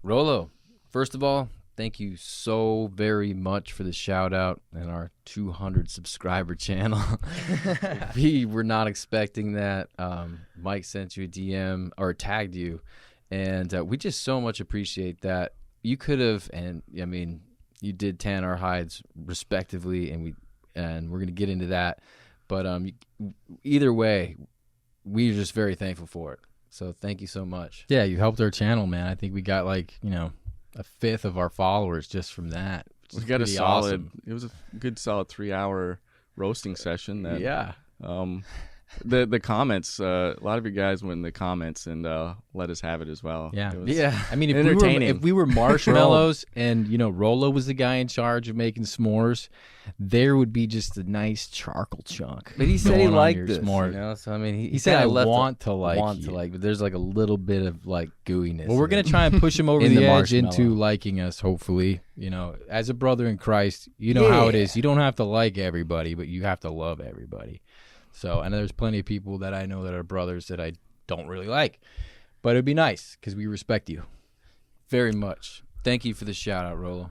Rollo, first of all, thank you so very much for the shout out and our 200 subscriber channel. We were not expecting that. Mike sent you a DM or tagged you, and we just so much appreciate that. You could have, and I mean, you did tan our hides respectively, and we're gonna get into that. But either way, we're just very thankful for it. So thank you so much. Yeah, you helped our channel, man. I think we got a fifth of our followers just from that. We got a solid. Awesome. It was a good solid 3-hour roasting session. That, Yeah. The comments. A lot of you guys went in the comments and let us have it as well. Yeah. It was I mean, entertaining. if we were marshmallows and Rollo was the guy in charge of making s'mores, there would be just a nice charcoal chunk. But he said he liked this, s'more. So I mean, he said I want to like, but there's like a little bit of like gooiness. Well, we're gonna try and push him over the edge marshmallow. into liking us. Hopefully, as a brother in Christ, how it is. You don't have to like everybody, but you have to love everybody. So, and there's plenty of people that I know that are brothers that I don't really like, but it'd be nice because we respect you very much. Thank you for the shout out, Rollo.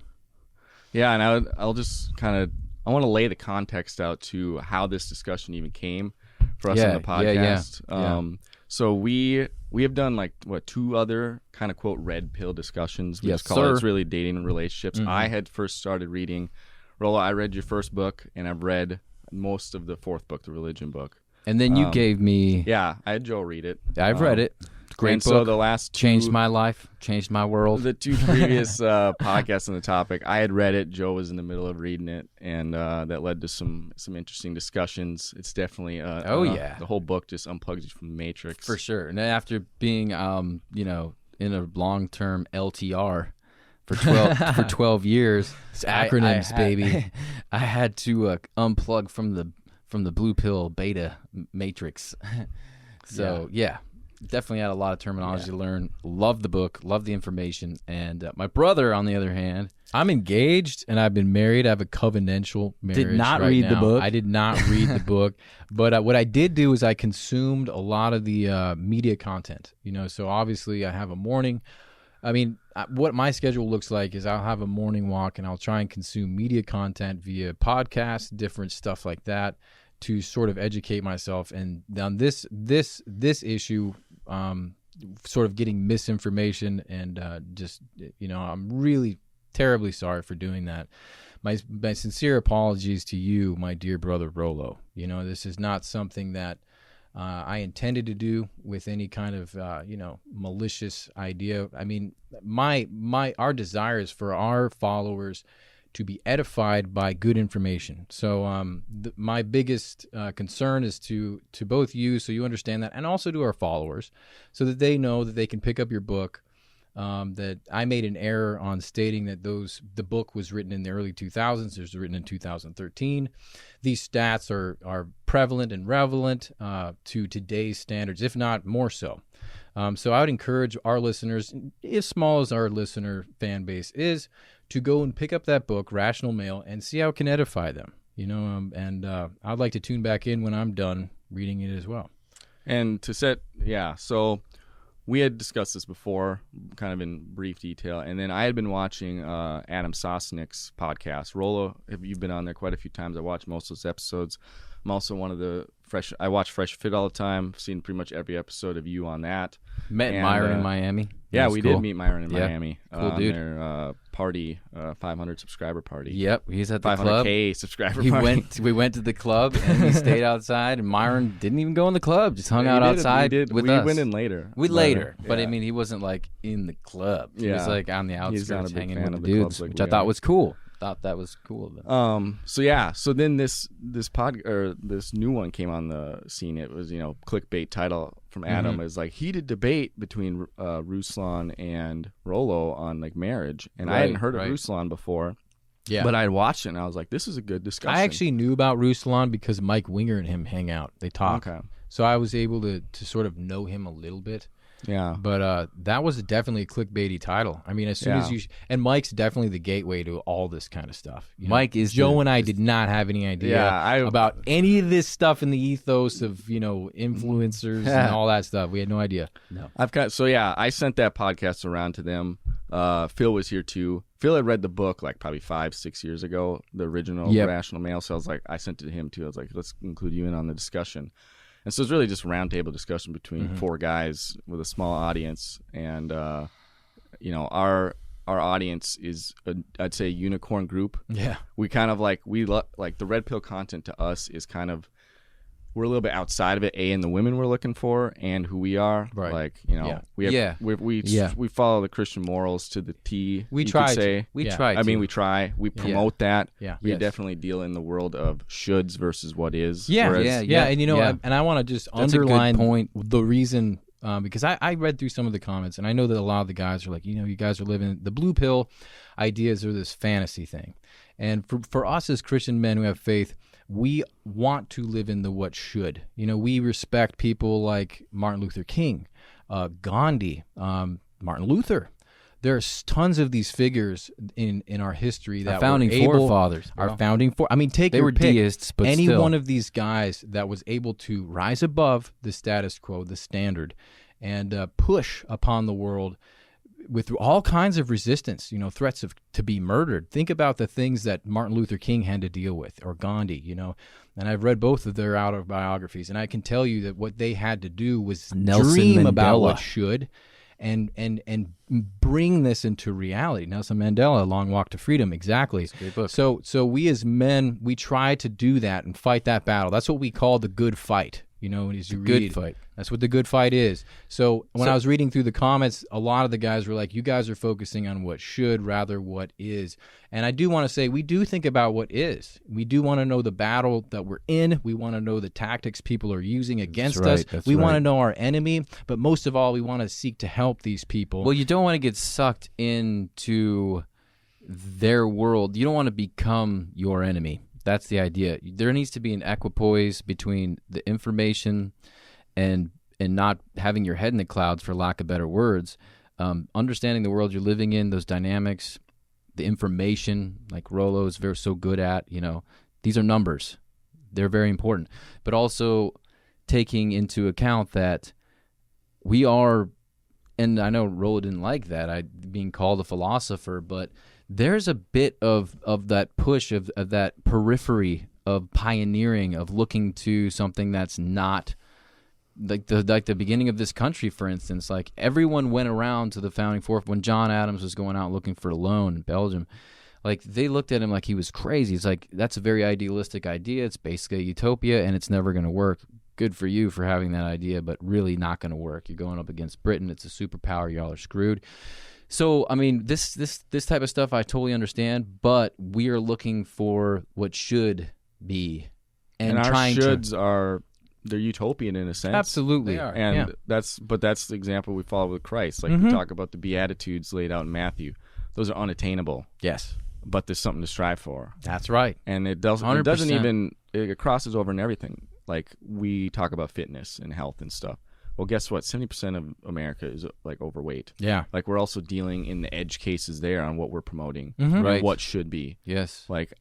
Yeah, and I'll just I want to lay the context out to how this discussion even came for us on the podcast. So we have done 2 other kind of quote red pill discussions. We just call it. It's really dating and relationships. Mm-hmm. I had first started reading Rollo. I read your first book, and I've read most of the 4th book, the religion book. And then you gave me... Yeah, I had Joe read it. I've read it. Great book. So the last 2... Changed my life. Changed my world. The 2 previous podcasts on the topic, I had read it. Joe was in the middle of reading it, and that led to some interesting discussions. It's definitely... the whole book just unplugs you from the Matrix. For sure. And after being, in a long-term LTR... For 12 years, it's acronyms, baby. I had to unplug from the blue pill beta matrix. So definitely had a lot of terminology to learn. Love the book, love the information, and my brother, on the other hand, I'm engaged and I've been married. I have a covenantal marriage. Did not read the book. I did not read the book, but what I did do is I consumed a lot of the media content. So obviously I have a morning. I mean, what my schedule looks like is I'll have a morning walk and I'll try and consume media content via podcasts, different stuff like that, to sort of educate myself. And on this issue, sort of getting misinformation and I'm really terribly sorry for doing that. My sincere apologies to you, my dear brother Rollo. This is not something that I intended to do with any kind of malicious idea. I mean, our desire is for our followers to be edified by good information. So my biggest concern is to both you, so you understand that, and also to our followers, so that they know that they can pick up your book. That I made an error on stating that the book was written in the early 2000s. It was written in 2013. These stats are prevalent and relevant to today's standards, if not more so. So I would encourage our listeners, as small as our listener fan base is, to go and pick up that book, Rational Male, and see how it can edify them. And I'd like to tune back in when I'm done reading it as well. And so we had discussed this before, kind of in brief detail, and then I had been watching Adam Sosnick's podcast. Rollo, you've been on there quite a few times. I watched most of those episodes. I'm also one of the I watch Fresh Fit all the time. I've seen pretty much every episode of you on that. Met Myron in Miami. Yeah, we did meet Myron in Miami. Cool dude. Their party, 500 subscriber party. Yep, he's at the club. 500K subscriber party. We went to the club and he stayed outside. And Myron didn't even go in the club; just hung out outside with us. We went in later. But I mean, he wasn't like in the club. He was like on the outskirts, hanging with the dudes, which I thought was cool. That was cool of it. So then this new one came on the scene. It was clickbait title from Adam is like heated debate between Ruslan and Rollo on like marriage, and I hadn't heard of Ruslan before. Yeah, but I had watched it and I was like, this is a good discussion. I actually knew about Ruslan because Mike Winger and him hang out. They talk. Okay. So I was able to sort of know him a little bit. Yeah. But that was definitely a clickbaity title. I mean, as soon as you... And Mike's definitely the gateway to all this kind of stuff. Mike is... Joe and I did not have any idea about any of this stuff in the ethos of, influencers and all that stuff. We had no idea. No. I sent that podcast around to them. Phil was here too. Phil had read the book like probably 5-6 years ago, the original Rational Male. So I sent it to him too. I was like, let's include you in on the discussion. And so it's really just a roundtable discussion between four guys with a small audience. And, our audience is, I'd say, a unicorn group. Yeah. We kind of like the Red Pill content to us is kind of, we're a little bit outside of it, in the women we're looking for and who we are. Right. Like, we follow the Christian morals to the T. We try to. We try. We try. We promote that. Yeah. We definitely deal in the world of shoulds versus what is. Yeah. Whereas, And I want to just That's underline a good point. the reason, because I read through some of the comments, and I know that a lot of the guys are like, you guys are living the blue pill ideas are this fantasy thing. And for us as Christian men who have faith, we want to live in the what should. We respect people like Martin Luther King, Gandhi, Martin Luther. There's tons of these figures in our history that founding forefathers. Our founding They were deists, but any still. one of these guys that was able to rise above the status quo, the standard, and push upon the world with all kinds of resistance, threats to be murdered. Think about the things that Martin Luther King had to deal with, or Gandhi, and I've read both of their autobiographies, and I can tell you that what they had to do was Nelson dream Mandela. about what should, and bring this into reality. Nelson Mandela, Long Walk to Freedom, exactly. It's a great book. So we as men, we try to do that and fight that battle. That's what we call the good fight. As you read, good fight. That's what the good fight is. So when I was reading through the comments, a lot of the guys were like, you guys are focusing on what should rather what is. And I do want to say, we do think about what is. We do want to know the battle that we're in. We want to know the tactics people are using against us. We want to know our enemy. But most of all, we want to seek to help these people. Well, you don't want to get sucked into their world. You don't want to become your enemy. That's the idea. There needs to be an equipoise between the information and not having your head in the clouds, for lack of better words. Understanding the world you're living in, those dynamics, the information, like Rollo is so good at. These are numbers. They're very important. But also taking into account that we are, and I know Rollo didn't like that, being called a philosopher, but there's a bit of that push of that periphery of pioneering, of looking to something that's not like the beginning of this country, for instance. Like, everyone went around to the founding fourth when John Adams was going out looking for a loan in Belgium. Like, they looked at him like he was crazy. It's like, that's a very idealistic idea. It's basically a utopia, and it's never going to work. Good for you for having that idea, but really not going to work. You're going up against Britain. It's a superpower. Y'all are screwed. So, I mean, this type of stuff I totally understand, but we are looking for what should be, and our trying shoulds are, they're utopian in a sense. Absolutely. They are. And that's the example we follow with Christ. Like, we talk about the Beatitudes laid out in Matthew. Those are unattainable. Yes. But there's something to strive for. That's right. And it doesn't even, it crosses over in everything. Like, we talk about fitness and health and stuff. Well, guess what? 70% of America is like overweight. Yeah. Like, we're also dealing in the edge cases there on what we're promoting, Right. what should be. Yes. Like,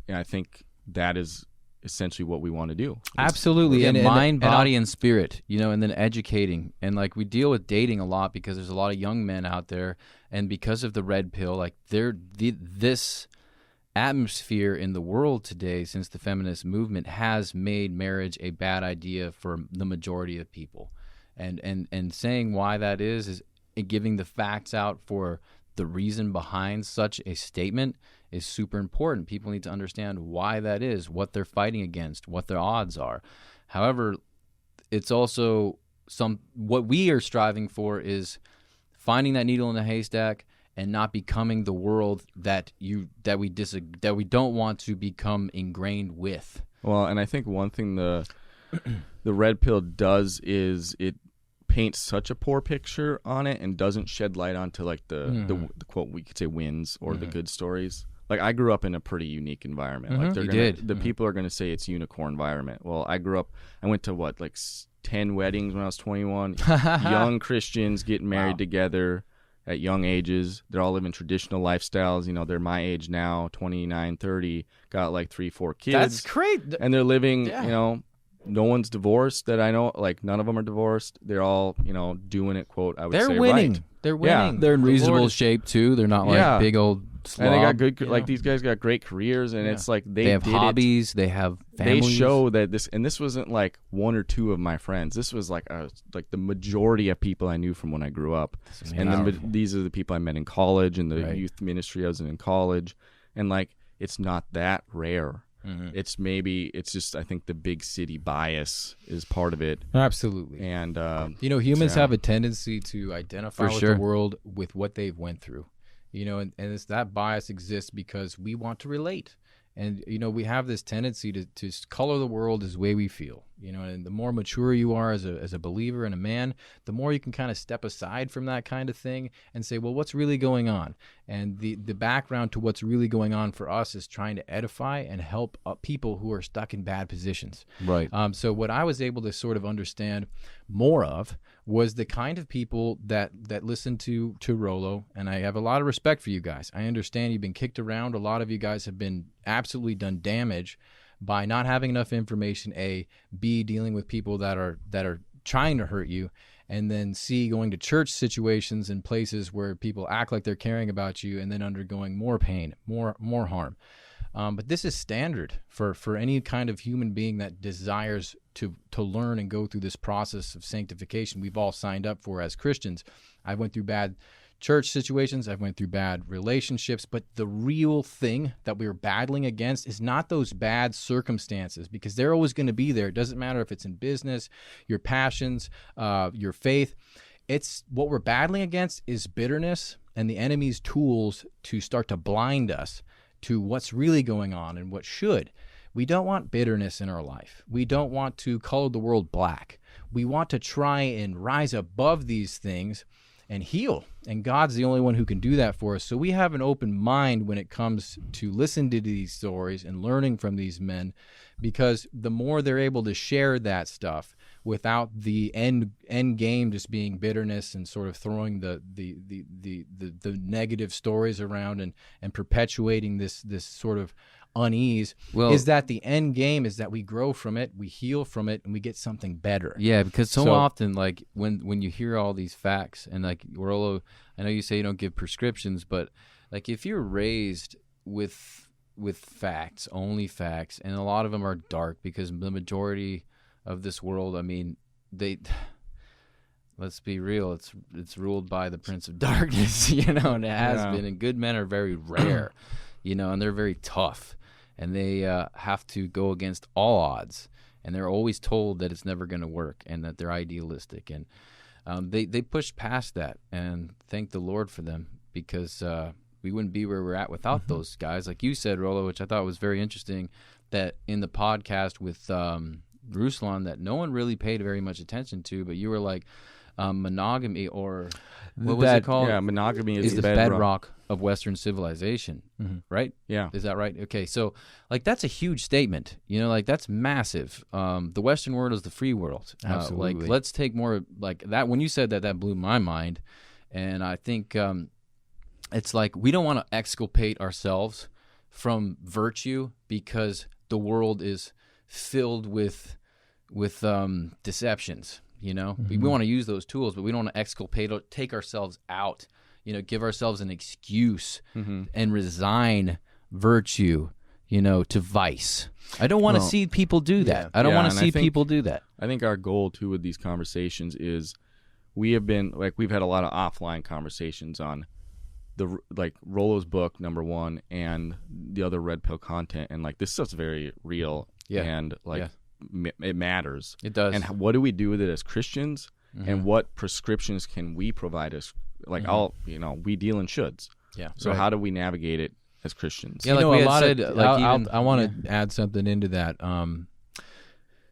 I think that is essentially what we want to do. Absolutely. And mind, body, and spirit, and then educating. And like, we deal with dating a lot because there's a lot of young men out there, and because of the red pill, like, this atmosphere in the world today, since the feminist movement, has made marriage a bad idea for the majority of people. And saying why that is giving the facts out for the reason behind such a statement is super important. People need to understand why that is, what they're fighting against, what their odds are. However, it's also what we are striving for is finding that needle in the haystack and not becoming the world that we don't want to become ingrained with. Well, and I think one thing the red pill does is it paints such a poor picture on it and doesn't shed light onto like the quote, we could say, wins or the good stories. Like, I grew up in a pretty unique environment. Like, people are going to say it's unicorn environment. Well, I went to 10 weddings when I was 21. Young Christians getting married together at young ages. They're all living traditional lifestyles. They're my age now, 29, 30, got like 3-4 kids. That's great. And they're living, no one's divorced that I know. Like none of them are divorced. They're all, doing it. Quote, I would They're say winning. right. They're winning. Yeah. They're in reasonable shape too. They're not like big old slob. And they got good, like these guys got great careers, and it's like they have hobbies. They have families. They show that this wasn't like one or two of my friends. This was like the majority of people I knew from when I grew up. And these are the people I met in college and the youth ministry I was in college. And like, it's not that rare. Mm-hmm. It's just, I think the big city bias is part of it. Absolutely. And, humans have a tendency to identify with the world with what they've went through, and it's that bias exists because we want to relate. And, we have this tendency to color the world as the way we feel, and the more mature you are as a believer and a man, the more you can kind of step aside from that kind of thing and say, well, what's really going on? And the background to what's really going on for us is trying to edify and help people who are stuck in bad positions. Right. So what I was able to sort of understand more of was the kind of people that listen to Rollo, and I have a lot of respect for you guys. I understand you've been kicked around. A lot of you guys have been absolutely done damage by not having enough information, A, B, dealing with people that are trying to hurt you, and then C, going to church situations and places where people act like they're caring about you and then undergoing more pain, more harm. But this is standard for any kind of human being that desires to learn and go through this process of sanctification we've all signed up for as Christians. I went through bad church situations. I went through bad relationships. But the real thing that we're battling against is not those bad circumstances, because they're always going to be there. It doesn't matter if it's in business, your passions, your faith. It's what we're battling against is bitterness and the enemy's tools to start to blind us to what's really going on and what should. We don't want bitterness in our life. We don't want to color the world black. We want to try and rise above these things and heal. And God's the only one who can do that for us. So we have an open mind when it comes to listen to these stories and learning from these men, because the more they're able to share that stuff without the end game just being bitterness and sort of throwing the negative stories around and perpetuating this sort of unease, is that the end game is that we grow from it, we heal from it, and we get something better. Yeah, because so often, like when you hear all these facts, and like Rollo, I know you say you don't give prescriptions, but like if you're raised with facts, only facts, and a lot of them are dark because the majority of this world, I mean, let's be real, it's ruled by the Prince of Darkness, and it has been, and good men are very rare, and they're very tough. And they have to go against all odds, and they're always told that it's never going to work and that they're idealistic. And they push past that, and thank the Lord for them, because we wouldn't be where we're at without those guys. Like you said, Rollo, which I thought was very interesting, that in the podcast with Ruslan that no one really paid very much attention to, but you were like, monogamy, or what was it called? Yeah, monogamy is the bedrock of Western civilization, right? Yeah. Is that right? Okay, so like that's a huge statement, like that's massive. The Western world is the free world. Absolutely. Like let's take more like that. When you said that blew my mind, and I think it's like we don't want to exculpate ourselves from virtue because the world is filled with deceptions. We want to use those tools, but we don't want to exculpate or take ourselves out, give ourselves an excuse and resign virtue, to vice. I don't want to see people do that. I don't want to see people do that. I think our goal too with these conversations is we've had a lot of offline conversations on Rollo's book, number one, and the other Red Pill content. And this stuff's very real. Yeah. And it matters. It does. And what do we do with it as Christians? And what prescriptions can we provide us? We deal in shoulds. Yeah. So how do we navigate it as Christians? Yeah, I want to add something into that.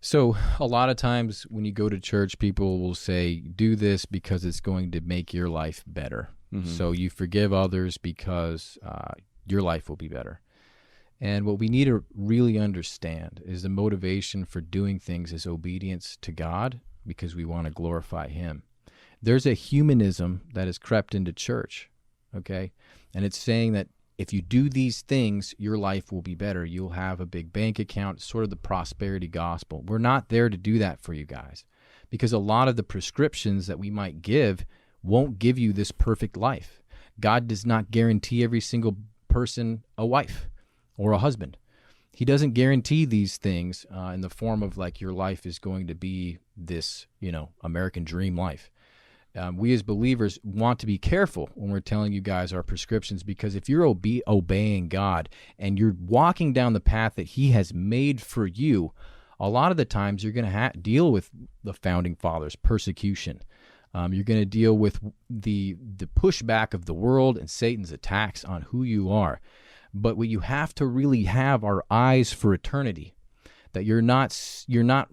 So a lot of times when you go to church, people will say, do this because it's going to make your life better. So you forgive others because your life will be better. And what we need to really understand is the motivation for doing things is obedience to God, because we want to glorify Him. There's a humanism that has crept into church, okay? And it's saying that if you do these things, your life will be better. You'll have a big bank account, sort of the prosperity gospel. We're not there to do that for you guys, because a lot of the prescriptions that we might give won't give you this perfect life. God does not guarantee every single person a wife or a husband. He doesn't guarantee these things in the form of like your life is going to be this, American dream life. We as believers want to be careful when we're telling you guys our prescriptions, because if you're obeying God and you're walking down the path that he has made for you, a lot of the times you're going to deal with the founding fathers' persecution. You're going to deal with the pushback of the world and Satan's attacks on who you are. But what you have to really have are eyes for eternity, that you're not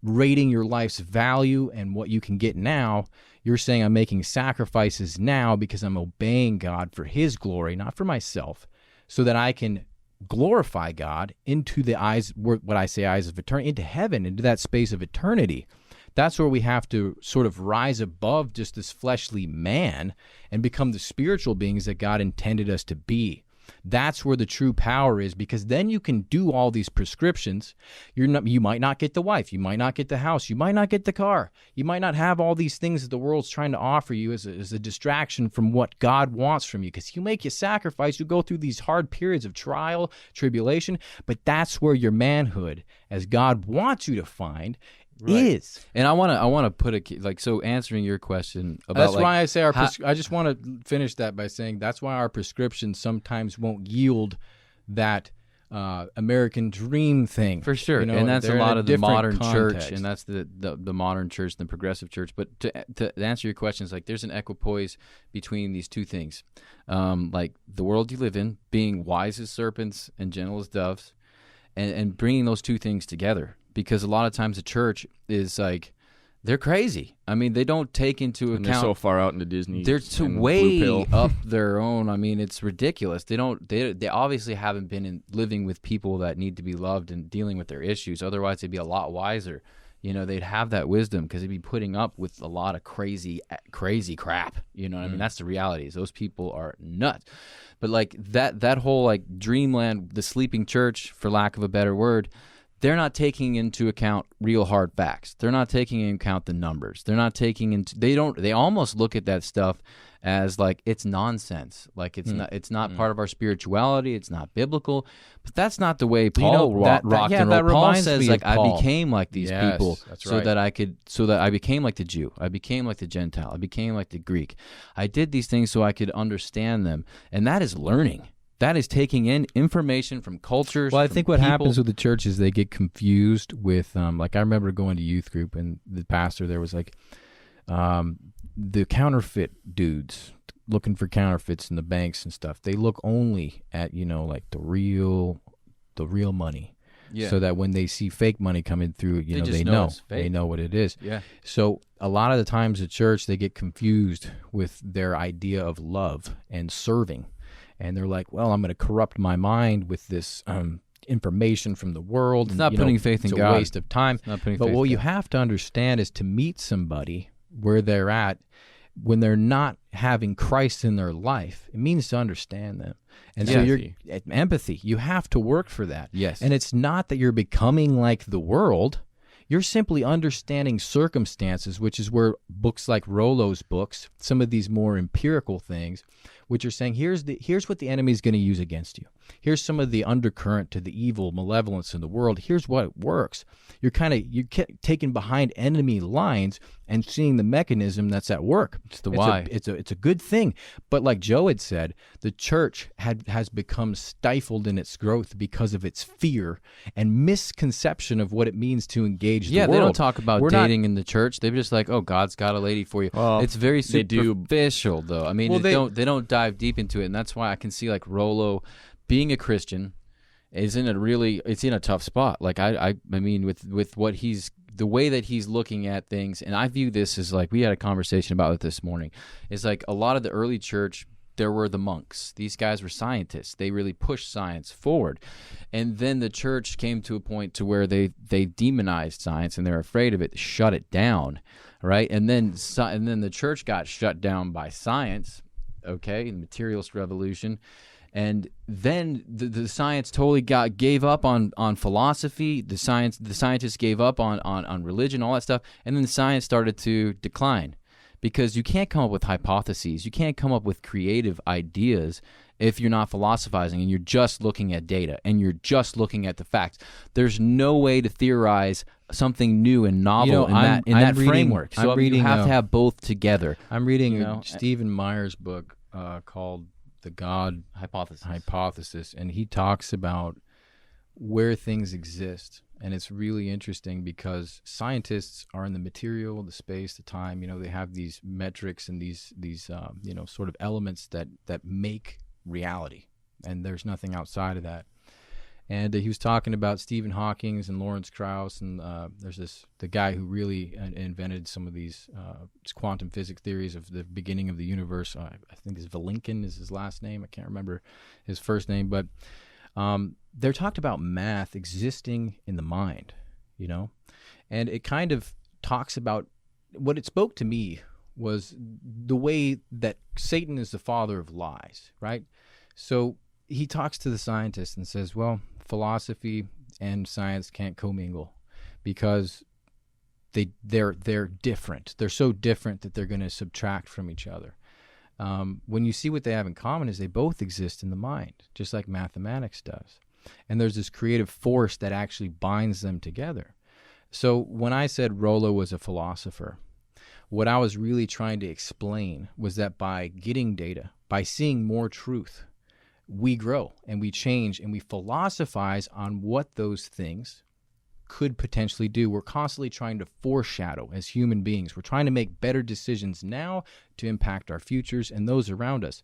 rating your life's value and what you can get now. You're saying, I'm making sacrifices now because I'm obeying God for his glory, not for myself, so that I can glorify God into the eyes, what I say eyes of eternity, into heaven, into that space of eternity. That's where we have to sort of rise above just this fleshly man and become the spiritual beings that God intended us to be. That's where the true power is, because then you can do all these prescriptions. You might not get the wife, you might not get the house, you might not get the car, you might not have all these things that the world's trying to offer you as a distraction from what God wants from you, because you make a sacrifice, you go through these hard periods of trial, tribulation, but that's where your manhood, as God wants you to find, is. And I want to put so answering your question about that's why I say I just want to finish that by saying that's why our prescriptions sometimes won't yield that American dream thing. For sure. And that's a lot of the modern church, and that's the modern church, the progressive church. But to answer your questions, like there's an equipoise between these two things. Like the world you live in, being wise as serpents and gentle as doves, and bringing those two things together. Because a lot of times the church is like, they're crazy. I mean, they don't take into account. They're so far out into Disney. They're way up their own. I mean, it's ridiculous. They obviously haven't been living with people that need to be loved and dealing with their issues. Otherwise, they'd be a lot wiser. They'd have that wisdom, because they'd be putting up with a lot of crazy crap. You know what I mean? That's the reality. Those people are nuts. But like that whole like dreamland, the sleeping church, for lack of a better word, they're not taking into account real hard facts. They're not taking into account the numbers. They're not taking they almost look at that stuff as like it's nonsense. Like it's not part of our spirituality. It's not biblical. But that's not the way Paul rocked and rolled. Paul says like I became like these people so that I became like the Jew. I became like the Gentile. I became like the Greek. I did these things so I could understand them. And that is learning. That is taking in information from cultures. Well, I think what happens with the church is they get confused with, like I remember going to youth group, and the pastor there was like, the counterfeit dudes looking for counterfeits in the banks and stuff. They look only at, like the real money. Yeah. So that when they see fake money coming through, they know what it is. Yeah. So a lot of the times at church, they get confused with their idea of love and serving. And they're like, well, I'm going to corrupt my mind with this information from the world. It's not putting faith in God. It's a waste of time. But what you have to understand is to meet somebody where they're at when they're not having Christ in their life. It means to understand them. And so empathy. You have to work for that. Yes. And it's not that you're becoming like the world. You're simply understanding circumstances, which is where books like Rollo's books, some of these more empirical things, which are saying here's what the enemy is going to use against you. Here's some of the undercurrent to the evil, malevolence in the world. Here's what works. You're taken behind enemy lines and seeing the mechanism that's at work. It's the why. It's a good thing. But like Joe had said, the church has become stifled in its growth because of its fear and misconception of what it means to engage the world. Yeah, they don't talk about dating in the church. They're just like, oh, God's got a lady for you. Well, it's very superficial, though. I mean, they don't dive deep into it, and that's why I can see like Rollo being a Christian is in a tough spot. Like I mean, with what the way that he's looking at things, and I view this as like, we had a conversation about it this morning. It's like a lot of the early church, there were the monks. These guys were scientists. They really pushed science forward. And then the church came to a point to where they demonized science and they're afraid of it, shut it down, right? And then the church got shut down by science, okay, the materialist revolution. And then the science totally gave up on philosophy. The scientists gave up on religion, all that stuff. And then the science started to decline because you can't come up with hypotheses. You can't come up with creative ideas if you're not philosophizing and you're just looking at data and you're just looking at the facts. There's no way to theorize something new and novel in that framework. So you have to have both together. I'm reading Stephen Meyer's book called The God Hypothesis, and he talks about where things exist. And it's really interesting because scientists are in the material, the space, the time. They have these metrics and these sort of elements that make reality, and there's nothing outside of that. And he was talking about Stephen Hawking and Lawrence Krauss, and there's the guy who really invented some of these quantum physics theories of the beginning of the universe. I think it's Vilenkin is his last name. I can't remember his first name, but they're talked about math existing in the mind, and it kind of talks about what it spoke to me was the way that Satan is the father of lies, right? So he talks to the scientists and says, well, philosophy and science can't commingle because they're different. They're so different that they're going to subtract from each other. When you see what they have in common is they both exist in the mind, just like mathematics does. And there's this creative force that actually binds them together. So when I said Rollo was a philosopher, what I was really trying to explain was that by getting data, by seeing more truth, we grow and we change and we philosophize on what those things could potentially do. We're constantly trying to foreshadow as human beings. We're trying to make better decisions now to impact our futures and those around us.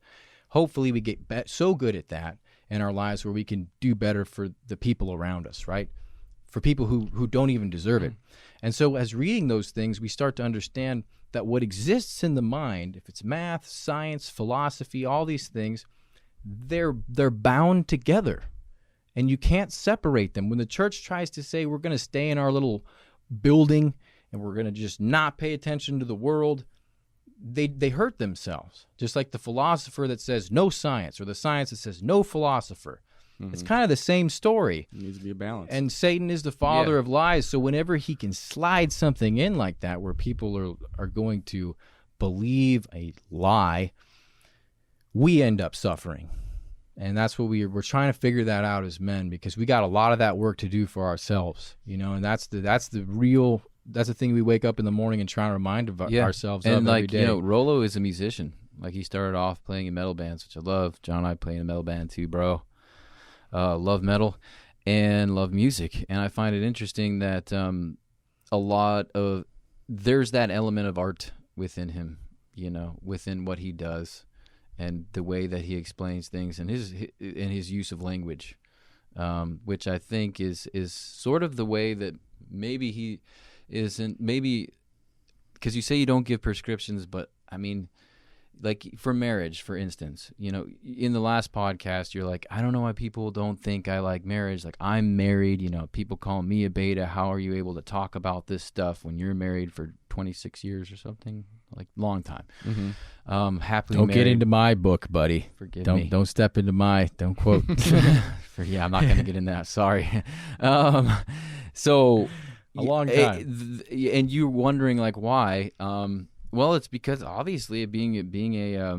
Hopefully we get so good at that in our lives where we can do better for the people around us, right? For people who don't even deserve it. And so as reading those things, we start to understand that what exists in the mind, if it's math, science, philosophy, all these things, they're bound together. And you can't separate them. When the church tries to say we're going to stay in our little building and we're going to just not pay attention to the world, they hurt themselves. Just like the philosopher that says no science or the science that says no philosopher. Mm-hmm. It's kind of the same story. It needs to be a balance. And Satan is the father of lies. So whenever he can slide something in like that where people are going to believe a lie, we end up suffering. And that's what we're trying to figure that out as men, because we got a lot of that work to do for ourselves, and that's the thing we wake up in the morning and try to remind ourselves of every day. Rollo is a musician. Like, he started off playing in metal bands, which I love. John and I play in a metal band too, bro. Love metal and love music. And I find it interesting that there's that element of art within him, within what he does. And the way that he explains things and his use of language, which I think is sort of the way that maybe he isn't, maybe because you say you don't give prescriptions, but I mean, like for marriage, for instance, in the last podcast, you're like, I don't know why people don't think I like marriage. Like, I'm married, people call me a beta. How are you able to talk about this stuff when you're married for 26 years or something? Like, long time. Mm-hmm. Happily don't married. Get into my book, buddy. Forgive me. Don't step into don't quote. I'm not going to get in that. Sorry. So a long time. And you're wondering like why? Well, it's because obviously being a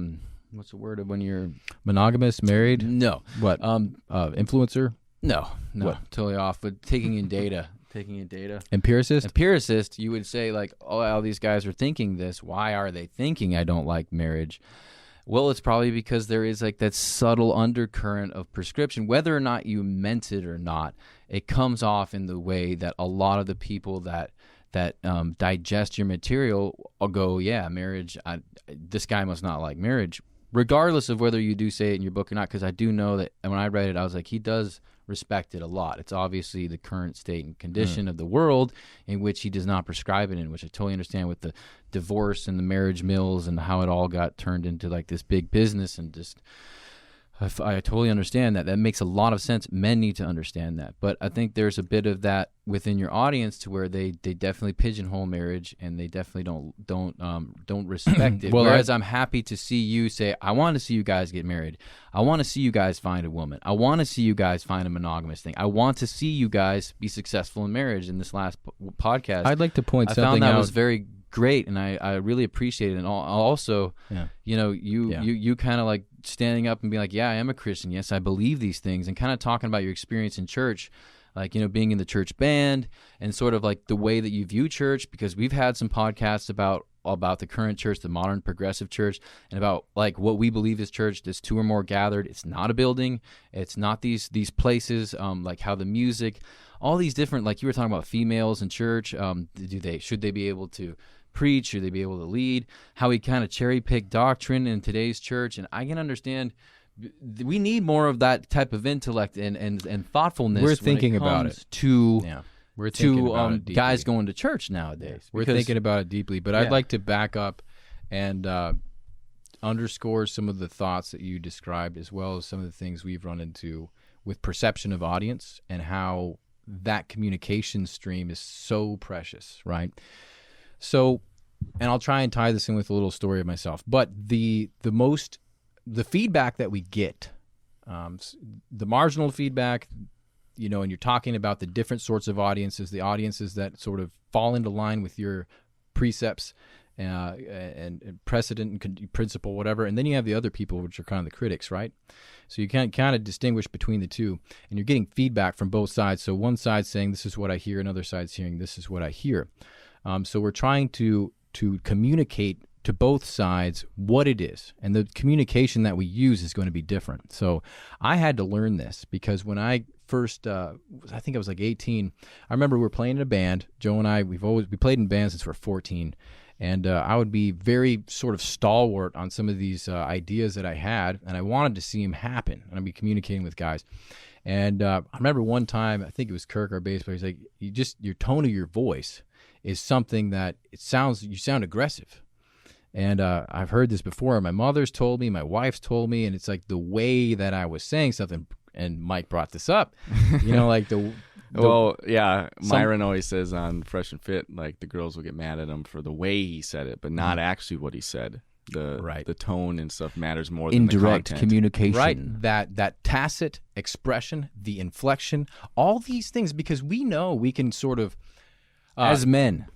what's the word of when you're monogamous, married? No. What? Influencer? No. What? Totally off. But taking in data. Empiricist, you would say like, oh, all these guys are thinking this. Why are they thinking I don't like marriage? Well, it's probably because there is like that subtle undercurrent of prescription. Whether or not you meant it or not, it comes off in the way that a lot of the people that digest your material will go, yeah, marriage, this guy must not like marriage, regardless of whether you do say it in your book or not, because I do know that when I read it, I was like, he does respect it a lot. It's obviously the current state and condition of the world in which he does not prescribe it in, which I totally understand with the divorce and the marriage mills and how it all got turned into like this big business and just I totally understand that. That makes a lot of sense. Men need to understand that. But I think there's a bit of that within your audience to where they definitely pigeonhole marriage and they definitely don't respect it. Well, whereas I'm happy to see you say, I want to see you guys get married. I want to see you guys find a woman. I want to see you guys find a monogamous thing. I want to see you guys be successful in marriage. In this last podcast, I'd like to point something out. I found that was very great, and I really appreciate it. And also, you know, you kind of like standing up and being like, yeah, I am a Christian. Yes, I believe these things, and kind of talking about your experience in church, like, you know, being in the church band and sort of like the way that you view church, because we've had some podcasts about the current church, the modern progressive church, and about like what we believe is church. There's 2 or more gathered. It's not a building. It's not these places, like how the music, all these different, like you were talking about females in church. Should they be able to preach? Should they be able to lead? How we kind of cherry pick doctrine in today's church. And I can understand we need more of that type of intellect and thoughtfulness. We're thinking about it We're thinking about it guys going to church nowadays. We're thinking about it deeply, but I'd like to back up and underscore some of the thoughts that you described, as well as some of the things we've run into with perception of audience and how that communication stream is so precious, right? So, and I'll try and tie this in with a little story of myself, but the feedback that we get, the marginal feedback, you know, and you're talking about the different sorts of audiences, the audiences that sort of fall into line with your precepts and precedent and principle, whatever. And then you have the other people, which are kind of the critics, right? So you can kind of distinguish between the two, and you're getting feedback from both sides. So one side's saying, this is what I hear, another side's hearing, this is what I hear. So we're trying to communicate to both sides what it is, and the communication that we use is going to be different. So I had to learn this because when I first, I think I was like 18, I remember we were playing in a band. Joe and I, we played in bands since we're 14, and I would be very sort of stalwart on some of these ideas that I had, and I wanted to see them happen, and I'd be communicating with guys. And I remember one time, I think it was Kirk, our bass player, he's like, your tone of your voice is something that you sound aggressive. And I've heard this before. My mother's told me, my wife's told me, and it's like the way that I was saying something. And Mike brought this up, you know, like well, yeah. Myron always says on Fresh and Fit, like the girls will get mad at him for the way he said it, but not actually what he said. The tone and stuff matters more than indirect the content. Communication, right? That tacit expression, the inflection, all these things, because we know we can sort of. As men,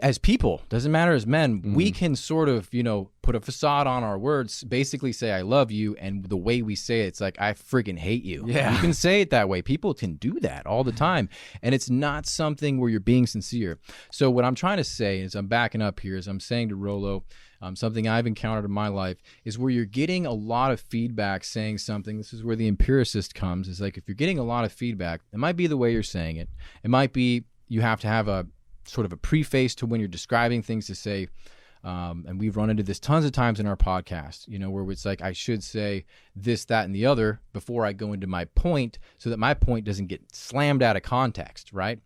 as people, doesn't matter as men, we can sort of, you know, put a facade on our words, basically say, I love you. And the way we say it, it's like, I freaking hate you. Yeah. You can say it that way. People can do that all the time. And it's not something where you're being sincere. So what I'm trying to say is, I'm backing up here, is I'm saying to Rollo, something I've encountered in my life is where you're getting a lot of feedback saying something. This is where the empiricist comes. Is like, if you're getting a lot of feedback, it might be the way you're saying it. It might be you have to have a sort of a preface to when you're describing things to say, and we've run into this tons of times in our podcast, you know, where it's like, I should say this, that, and the other before I go into my point, so that my point doesn't get slammed out of context, right?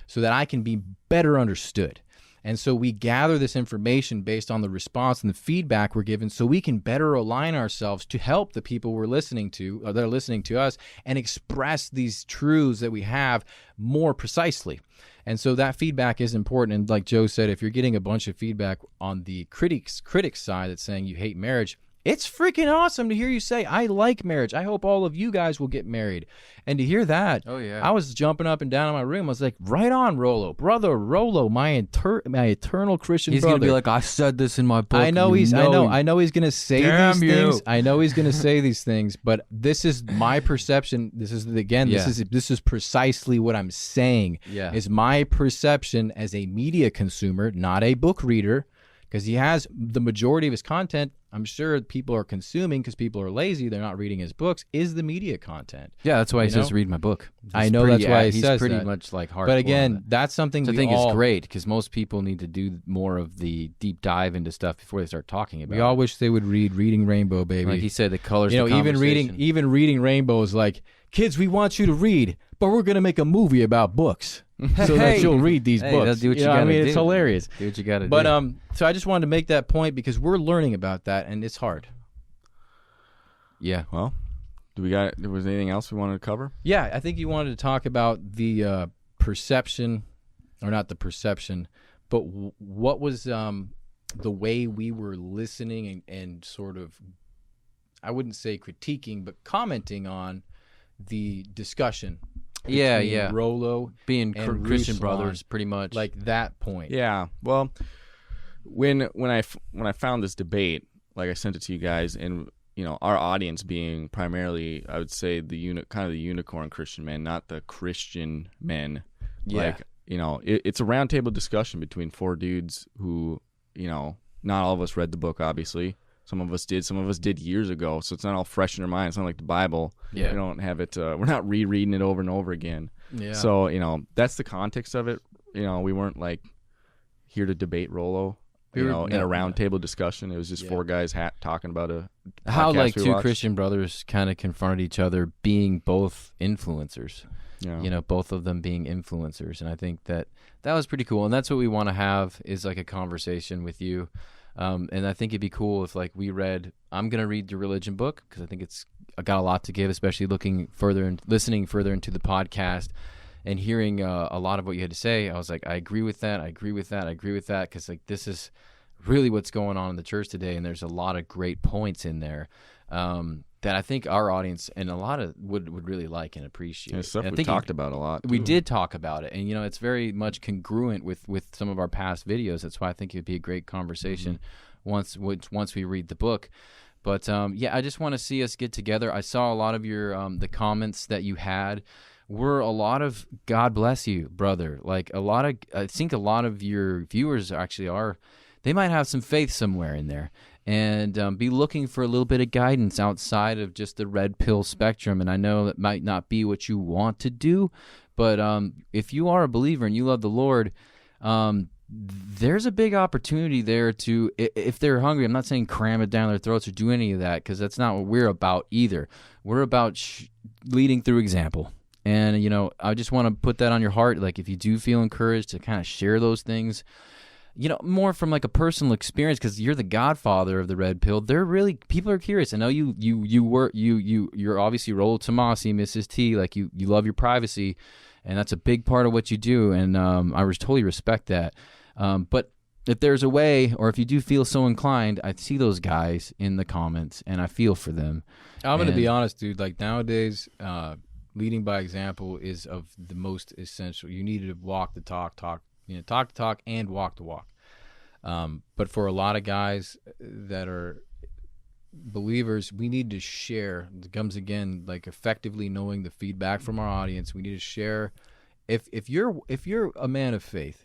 So that I can be better understood. And so we gather this information based on the response and the feedback we're given, so we can better align ourselves to help the people we're listening to, or they're listening to us, and express these truths that we have more precisely. And so that feedback is important. And like Joe said, if you're getting a bunch of feedback on the critics side that's saying you hate marriage, it's freaking awesome to hear you say, I like marriage. I hope all of you guys will get married. And to hear that, I was jumping up and down in my room. I was like, right on, Rollo. Brother Rollo, my eternal Christian he's brother. He's going to be like, I said this in my book. I know he's going to say these things. I know he's going to say these things, but this is my perception. This is precisely what I'm saying. Is my perception as a media consumer, not a book reader, because he has the majority of his content, I'm sure people are consuming because people are lazy, they're not reading his books, is the media content. Yeah, that's why he says read my book. I know that's why he says that. He's pretty much like hardcore. But again, that's something I think it's great, because most people need to do more of the deep dive into stuff before they start talking about it. We all wish they would read Reading Rainbow, baby. Like he said, the colors, you know, even reading Rainbow is like, kids, we want you to read, but we're going to make a movie about books. So that you'll read these books. Do what you gotta do. It's hilarious. Do what you got to do. But so I just wanted to make that point because we're learning about that, and it's hard. Yeah. Well, Was anything else we wanted to cover? Yeah, I think you wanted to talk about the perception, or not the perception, but what was the way we were listening and sort of, I wouldn't say critiquing, but commenting on the discussion. Yeah. Rollo being and Christian Ruslan, brothers, pretty much. like that point. Yeah. Well, when I found this debate, like I sent it to you guys, and our audience being primarily, I would say the unicorn Christian men, not the Christian men. Yeah. Like, it's a roundtable discussion between four dudes who, not all of us read the book, obviously. Some of us did years ago, so it's not all fresh in our mind. It's not like the Bible. Yeah. We don't have it, we're not rereading it over and over again. Yeah. So, that's the context of it. We weren't like here to debate Rollo. In a roundtable discussion. It was just four guys talking about how like two watched. Christian brothers kind of confronted each other, being both influencers. Yeah. Both of them being influencers, and I think that was pretty cool. And that's what we want to have, is like a conversation with you. And I think it'd be cool if like I'm gonna read your religion book, because I think it's got a lot to give, especially listening further into the podcast. And hearing a lot of what you had to say, I was like, I agree with that, because like this is really what's going on in the church today, and there's a lot of great points in there that I think our audience and a lot of would really like and appreciate. And stuff and we talked about a lot. We too. did talk about it, and it's very much congruent with some of our past videos. That's why I think it'd be a great conversation once we read the book. But I just want to see us get together. I saw a lot of your the comments that you had. Were a lot of God bless you, brother. Like I think a lot of your viewers actually they might have some faith somewhere in there, and be looking for a little bit of guidance outside of just the red pill spectrum. And I know that might not be what you want to do, but if you are a believer and you love the Lord, there's a big opportunity there to, if they're hungry, I'm not saying cram it down their throats or do any of that, because that's not what we're about either. We're about leading through example. And, I just want to put that on your heart. Like, if you do feel encouraged to kind of share those things, more from like a personal experience, because you're the godfather of the red pill. People are curious. I know you're obviously Rollo Tomassi, Mrs. T. Like you love your privacy, and that's a big part of what you do. And I totally respect that. But if there's a way, or if you do feel so inclined, I see those guys in the comments, and I feel for them. I'm going to be honest, dude. Like nowadays, leading by example is of the most essential. You need to walk the talk, talk the talk, and walk the walk. But for a lot of guys that are believers, we need to share. It comes again, like effectively knowing the feedback from our audience. We need to share. If you're a man of faith,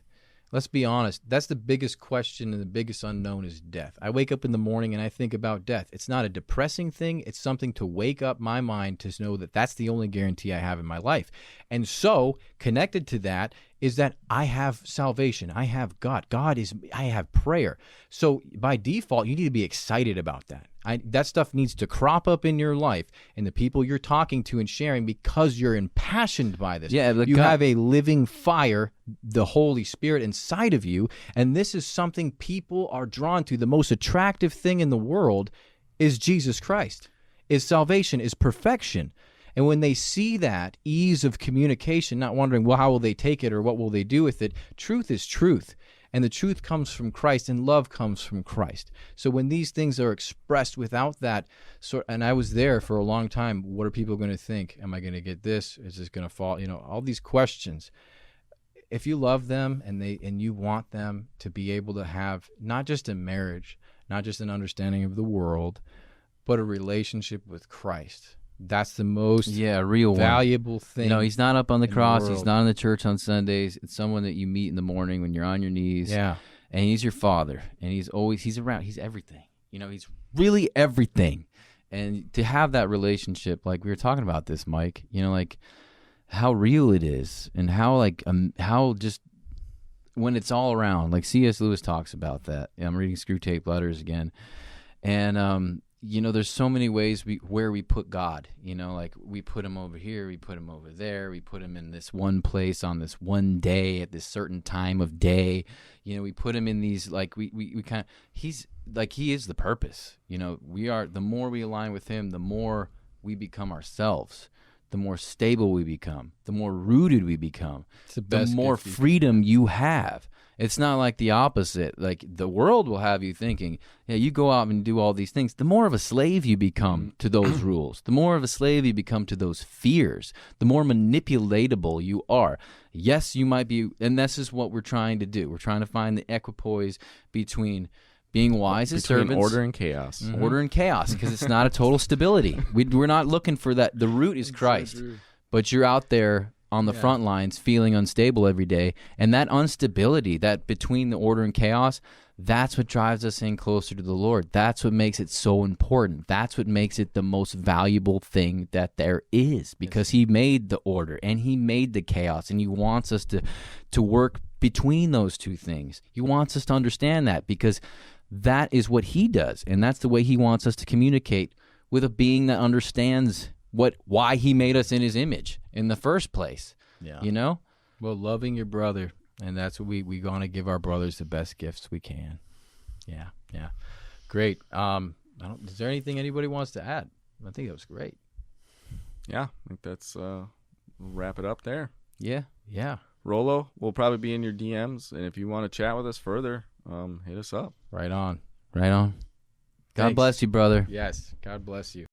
let's be honest, that's the biggest question, and the biggest unknown is death. I wake up in the morning and I think about death. It's not a depressing thing. It's something to wake up my mind to know that that's the only guarantee I have in my life. And so connected to that is that I have salvation. I have God. I have prayer. So by default, you need to be excited about that. That stuff needs to crop up in your life and the people you're talking to and sharing, because you're impassioned by this. Yeah, you have a living fire, the Holy Spirit inside of you, and this is something people are drawn to. The most attractive thing in the world is Jesus Christ, is salvation, is perfection. And when they see that ease of communication, not wondering, well, how will they take it or what will they do with it? Truth is truth. And the truth comes from Christ, and love comes from Christ. So when these things are expressed without that sort, and I was there for a long time, what are people going to think? Am I going to get this? Is this going to fall? All these questions. If you love them and you want them to be able to have not just a marriage, not just an understanding of the world, but a relationship with Christ. That's the most real valuable thing. He's not up on the cross. He's not in the church on Sundays. It's someone that you meet in the morning when you're on your knees. Yeah. And he's your father. And he's around. He's everything. He's really everything. And to have that relationship, like we were talking about this, Mike, like how real it is, and how just when it's all around, like C.S. Lewis talks about that. I'm reading Screw Tape Letters again. And, there's so many ways where we put God, like we put him over here, we put him over there, we put him in this one place on this one day at this certain time of day. We put him in these, like we kind of, he's like, he is the purpose. The more we align with him, the more we become ourselves, the more stable we become, the more rooted we become, the more freedom you have. It's not like the opposite. Like the world will have you thinking, yeah, you go out and do all these things. The more of a slave you become to those rules, the more of a slave you become to those fears, the more manipulatable you are. Yes, you might be, and this is what we're trying to do. We're trying to find the equipoise between being wise as servants, order and chaos. order and chaos, because it's not a total stability. We're not looking for that. The root is Christ, but you're out there on the front lines feeling unstable every day, and that instability, that between the order and chaos, that's what drives us in closer to the Lord. That's what makes it so important. That's what makes it the most valuable thing that there is, because he made the order and he made the chaos, and he wants us to work between those two things. He wants us to understand that, because that is what he does, and that's the way he wants us to communicate with a being that understands why he made us in his image in the first place. Yeah. You know? Well, loving your brother, and that's what we going to give our brothers the best gifts we can. Yeah. Great. Is there anything anybody wants to add? I think that was great. Yeah, I think that's we'll wrap it up there. Yeah. Rollo, we'll probably be in your DMs, and if you want to chat with us further, hit us up. Right on. God Thanks. bless you, brother. Yes. God bless you.